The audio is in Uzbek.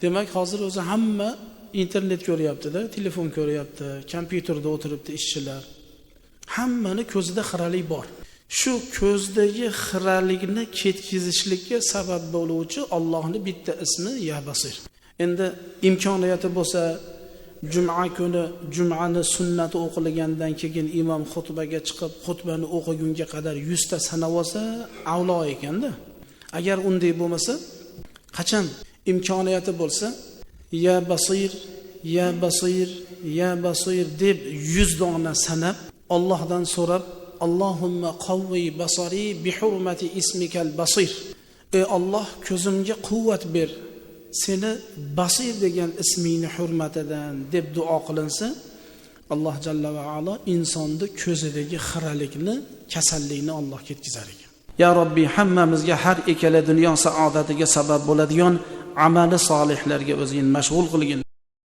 Demak, hozir o'zi hamma internet ko'ryapti-da, telefon ko'ryapti, kompyuterda o'tiribdi ishchilar. Hammani ko'zida xiralik bor. Shu ko'zdagi xiralikni ketkizishlikka sabab bo'luvchi Allohning bitta ismi Ya Basir. Endi imkoniyati bo'lsa, juma kuni jumani sunnati o'qilgandan keyin imom xutbaga chiqib, xutbani o'qigunga qadar 100 ta sanab olsa, avlo ekanda. Agar unday bo'lmasa, qachon imkoniyati bo'lsa, Ya Basir, Ya Basir, Ya Basir deb 100 dona sanab, Allohdan so'rab, Allohumma qawwi basari bi hurmati ismikal Basir. Ey Alloh, ko'zimga quvvat ber. Seni Basir degan ismingni hurmatidan deb duo qilinsa, Alloh jalla va ala insonning ko'zidagi xiralikni, kasallikni Alloh ketkazar ekan. Ya Robbi, hammamizga har ikkala dunyo saodatiga sabab bo'ladigan amali solihlarga o'zing mashg'ul qilgin.